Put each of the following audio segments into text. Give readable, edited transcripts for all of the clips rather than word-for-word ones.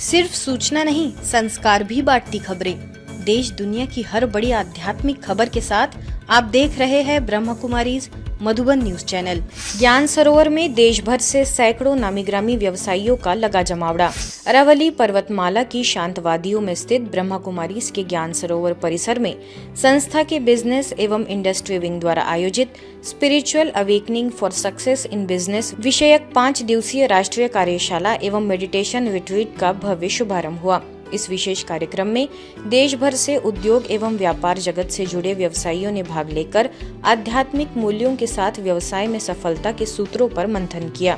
सिर्फ सूचना नहीं, संस्कार भी बांटती खबरें। देश दुनिया की हर बड़ी आध्यात्मिक खबर के साथ आप देख रहे हैं ब्रह्म कुमारीज मधुबन न्यूज चैनल। ज्ञान सरोवर में देश भर से सैकड़ों नामी ग्रामी व्यवसायियों का लगा जमावड़ा। अरावली पर्वतमाला की शांत वादियों में स्थित ब्रह्म कुमारीज के ज्ञान सरोवर परिसर में संस्था के बिजनेस एवं इंडस्ट्री विंग द्वारा आयोजित spiritual awakening for success in business विषयक 5 दिवसीय राष्ट्रीय कार्यशाला एवं मेडिटेशन रिट्रीट का भव्य शुभारंभ हुआ। इस विशेष कार्यक्रम में देश भर से उद्योग एवं व्यापार जगत से जुड़े व्यवसायियों ने भाग लेकर आध्यात्मिक मूल्यों के साथ व्यवसाय में सफलता के सूत्रों पर मंथन किया।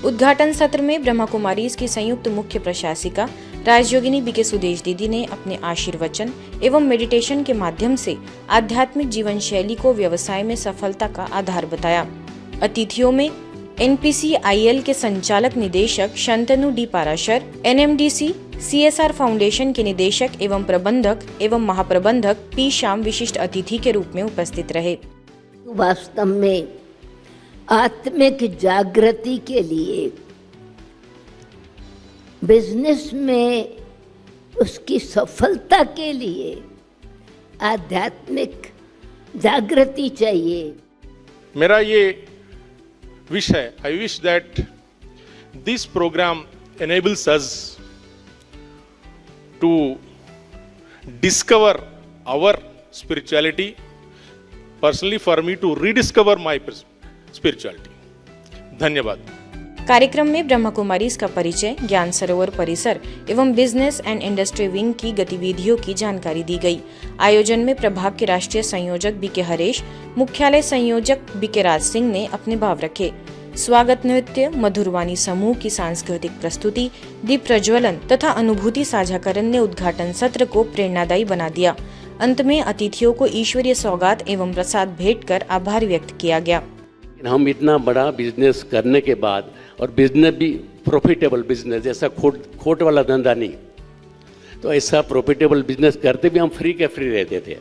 उद्घाटन सत्र में ब्रह्म कुमारीज की संयुक्त मुख्य प्रशासिका राजयोगिनी बीके सुदेश दीदी ने अपने आशीर्वचन एवं मेडिटेशन के माध्यम से आध्यात्मिक जीवन शैली को व्यवसाय में सफलता का आधार बताया। अतिथियों में NPCIL के संचालक निदेशक Shantanu D Parashar, NMDC CSR foundation के निदेशक एवं प्रबंधक एवं महाप्रबंधक P श्याम विशिष्ट अतिथि के रूप में उपस्थित रहे। वास्तव में आत्मिक जागृति के लिए बिजनेस में उसकी सफलता के लिए आध्यात्मिक जागृति चाहिए। मेरा ये wish है, I wish that this program enables us to discover our spirituality. Personally, for me to rediscover my spirituality. धन्यवाद। कार्यक्रम में ब्रह्म कुमारीज का परिचय, ज्ञान सरोवर परिसर एवं बिजनेस एंड इंडस्ट्री विंग की गतिविधियों की जानकारी दी गई। आयोजन में प्रभाग के राष्ट्रीय संयोजक बीके हरेश, मुख्यालय संयोजक बीके राज सिंह ने अपने भाव रखे। स्वागत नृत्य, मधुरवाणी समूह की सांस्कृतिक प्रस्तुति, दीप प्रज्वलन तथा अनुभूति साझाकरण ने उद्घाटन सत्र को प्रेरणादायी बना दिया। अंत में अतिथियों को ईश्वरीय सौगात एवं प्रसाद भेंट कर आभार व्यक्त किया गया। हम इतना बड़ा बिजनेस करने के बाद और बिजनेस भी प्रॉफिटेबल बिजनेस, जैसा खोट वाला धंधा नहीं, तो ऐसा प्रॉफिटेबल बिजनेस करते भी हम फ्री के फ्री रहते थे।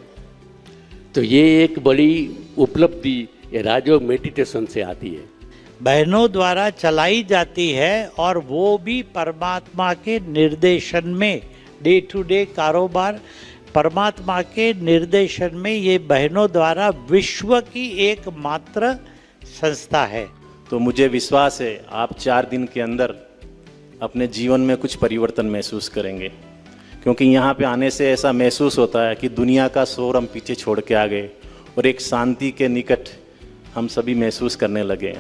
तो ये एक बड़ी उपलब्धि ये राजयोग मेडिटेशन से आती है, बहनों द्वारा चलाई जाती है और वो भी परमात्मा के निर्देशन में। डे टू डे कारोबार परमात्मा के निर्देशन में ये बहनों द्वारा विश्व की एकमात्र संस्था है। तो मुझे विश्वास है आप 4 दिन के अंदर अपने जीवन में कुछ परिवर्तन महसूस करेंगे, क्योंकि यहाँ पे आने से ऐसा महसूस होता है कि दुनिया का शोर हम पीछे छोड़ के आ गए और एक शांति के निकट हम सभी महसूस करने लगे।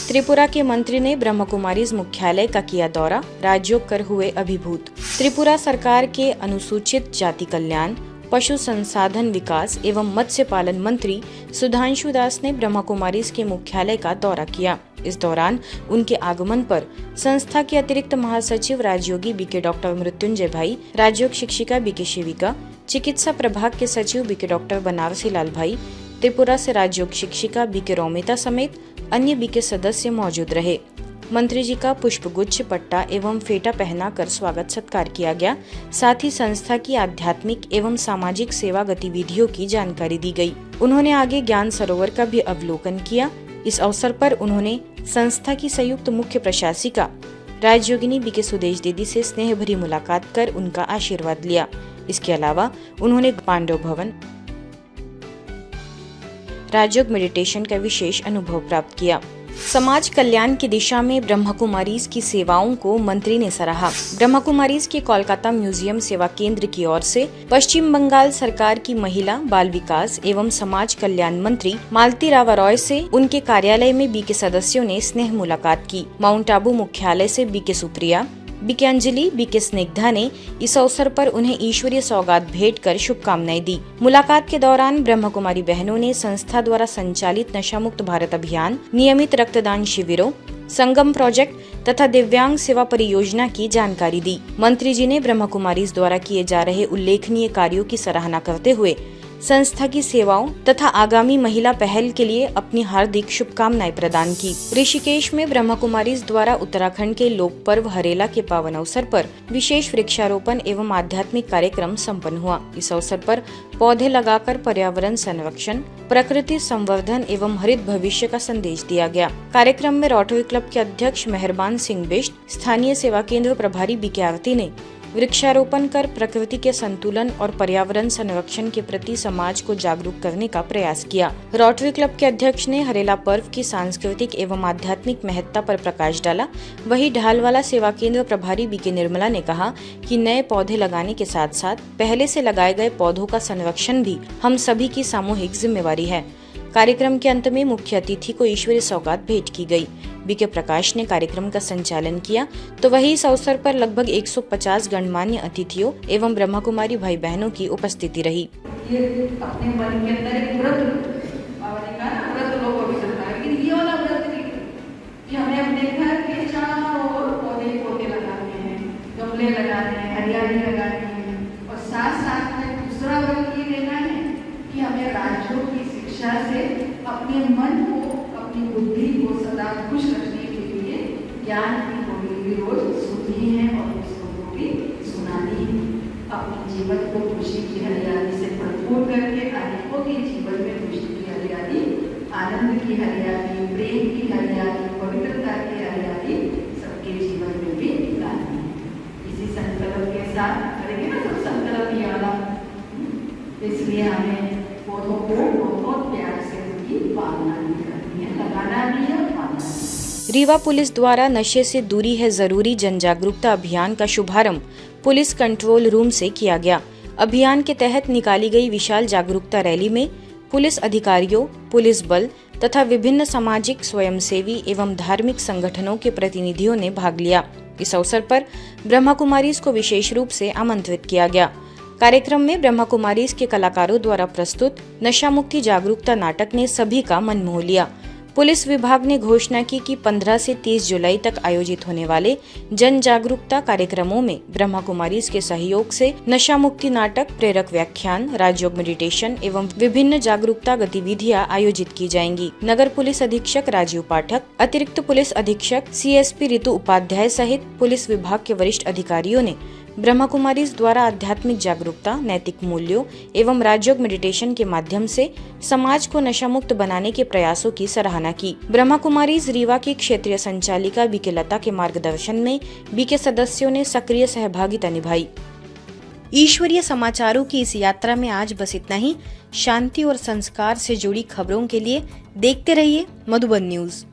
त्रिपुरा के मंत्री ने ब्रह्म कुमारीज मुख्यालय का किया दौरा, राजयोग कर हुए अभिभूत। त्रिपुरा सरकार के अनुसूचित जाति कल्याण, पशु संसाधन विकास एवं मत्स्य पालन मंत्री सुधांशु दास ने ब्रह्म कुमारीज के मुख्यालय का दौरा किया। इस दौरान उनके आगमन पर संस्था के अतिरिक्त महासचिव राजयोगी बीके डॉक्टर मृत्युंजय भाई, राजयोग शिक्षिका बीके शिविका, चिकित्सा प्रभाग के सचिव बीके डॉक्टर बनारसी लाल भाई, त्रिपुरा से राजयोग शिक्षिका बीके रोमिता समेत अन्य बीके सदस्य मौजूद रहे। मंत्री जी का पुष्पगुच्छ, पट्टा एवं फेटा पहनाकर स्वागत सत्कार किया गया। साथ ही संस्था की आध्यात्मिक एवं सामाजिक सेवा गतिविधियों की जानकारी दी गई। उन्होंने आगे ज्ञान सरोवर का भी अवलोकन किया। इस अवसर पर उन्होंने संस्था की संयुक्त मुख्य प्रशासिका राजयोगिनी बीके सुदेश दीदी से स्नेह भरी मुलाकात कर उनका आशीर्वाद लिया। इसके अलावा उन्होंने पांडव भवन राजयोग मेडिटेशन का विशेष अनुभव प्राप्त किया। समाज कल्याण की दिशा में ब्रह्म कुमारीज की सेवाओं को मंत्री ने सराहा। ब्रह्म कुमारीज के कोलकाता म्यूजियम सेवा केंद्र की ओर से पश्चिम बंगाल सरकार की महिला, बाल विकास एवं समाज कल्याण मंत्री मालती राव रॉय से उनके कार्यालय में बीके सदस्यों ने स्नेह मुलाकात की। माउंट आबू मुख्यालय से BK Supriya, BK Anjali, BK Snigdha ने इस अवसर पर उन्हें ईश्वरीय सौगात भेंट कर शुभकामनाएं दी। मुलाकात के दौरान ब्रह्म कुमारी बहनों ने संस्था द्वारा संचालित नशा मुक्त भारत अभियान, नियमित रक्तदान शिविरों, संगम प्रोजेक्ट तथा दिव्यांग सेवा परियोजना की जानकारी दी। मंत्री जी ने ब्रह्म कुमारीज द्वारा किए जा रहे उल्लेखनीय कार्यों की सराहना करते हुए संस्था की सेवाओं तथा आगामी महिला पहल के लिए अपनी हार्दिक शुभकामनाएं प्रदान की। ऋषिकेश में ब्रह्मा कुमारीज द्वारा उत्तराखंड के लोक पर्व हरेला के पावन अवसर पर विशेष वृक्षारोपण एवं आध्यात्मिक कार्यक्रम संपन्न हुआ। इस अवसर पर पौधे लगाकर पर्यावरण संरक्षण, प्रकृति संवर्धन एवं हरित भविष्य का संदेश दिया गया। कार्यक्रम में रोटरी क्लब के अध्यक्ष मेहरबान सिंह बिष्ट, स्थानीय सेवा केंद्र प्रभारी बीके ने वृक्षारोपण कर प्रकृति के संतुलन और पर्यावरण संरक्षण के प्रति समाज को जागरूक करने का प्रयास किया। रोटरी क्लब के अध्यक्ष ने हरेला पर्व की सांस्कृतिक एवं आध्यात्मिक महत्ता पर प्रकाश डाला। वहीं ढालवाला सेवा केंद्र प्रभारी बीके निर्मला ने कहा कि नए पौधे लगाने के साथ साथ पहले से लगाए गए पौधों का संरक्षण भी हम सभी की सामूहिक जिम्मेवारी है। कार्यक्रम के अंत में मुख्य अतिथि को ईश्वरीय सौगात भेंट की गई। बीके प्रकाश ने कार्यक्रम का संचालन किया, तो वहीं इस अवसर पर लगभग 150 गणमान्य अतिथियों एवं ब्रह्मा कुमारी भाई बहनों की उपस्थिति रही। ये अपने मन के अंदर एक व्रत, बाबा ने कहा ना व्रत लोगों को चलता है, लेकिन ये वाला व्रत नहीं कि हमें अपने घर के चारों ओर पौधे लगाने हैं, गमले लगाने हैं, हरियाली लगानी है, और साथ साथ में दूसरा व्रत ये लेना है कि हमें राज्यों की शिक्षा से अपने मन को, अपनी बुद्धि को सदा खुश रखने के लिए ज्ञान की गोली भी रोज सुननी है और उसको भी सुनानी है। अपने जीवन को खुशी की हरियाली से भरपूर करके अनेकों के जीवन में खुशी की हरियाली, आनंद की हरियाली, प्रेम की हरियाली, पवित्रता की हरियाली सबके जीवन में भी लानी है। इसी संकल्प के साथ करेंगे ना सब संकल्प ये वाला, इसलिए हमें पौधों को बहुत प्यार से उनकी पालना भी करनी है, लगाना भी है और पालना भी। रीवा पुलिस द्वारा नशे से दूरी है जरूरी जन जागरूकता अभियान का शुभारंभ पुलिस कंट्रोल रूम से किया गया। अभियान के तहत निकाली गई विशाल जागरूकता रैली में पुलिस अधिकारियों, पुलिस बल तथा विभिन्न सामाजिक, स्वयंसेवी एवं धार्मिक संगठनों के प्रतिनिधियों ने भाग लिया। इस अवसर पर ब्रह्मा कुमारीज को विशेष रूप से आमंत्रित किया गया। कार्यक्रम में ब्रह्मा कुमारीज के कलाकारों द्वारा प्रस्तुत नशा मुक्ति जागरूकता नाटक ने सभी का मन मोह लिया। पुलिस विभाग ने घोषणा की कि 15 से 30 जुलाई तक आयोजित होने वाले जन जागरूकता कार्यक्रमों में ब्रह्मा कुमारीज के सहयोग से नशा मुक्ति नाटक, प्रेरक व्याख्यान, राजयोग मेडिटेशन एवं विभिन्न जागरूकता गतिविधियां आयोजित की जाएंगी। नगर पुलिस अधीक्षक राजीव पाठक, अतिरिक्त पुलिस अधीक्षक CSP ऋतु उपाध्याय सहित पुलिस विभाग के वरिष्ठ अधिकारियों ने ब्रह्मा कुमारीज द्वारा आध्यात्मिक जागरूकता, नैतिक मूल्यों एवं राजयोग मेडिटेशन के माध्यम से समाज को नशा मुक्त बनाने के प्रयासों की सराहना की। ब्रह्मा कुमारीज रीवा की क्षेत्रीय संचालिका बीके लता के मार्गदर्शन में बीके सदस्यों ने सक्रिय सहभागिता निभाई। ईश्वरीय समाचारों की इस यात्रा में आज बस इतना ही। शांति और संस्कार से जुड़ी खबरों के लिए देखते रहिए मधुबन न्यूज।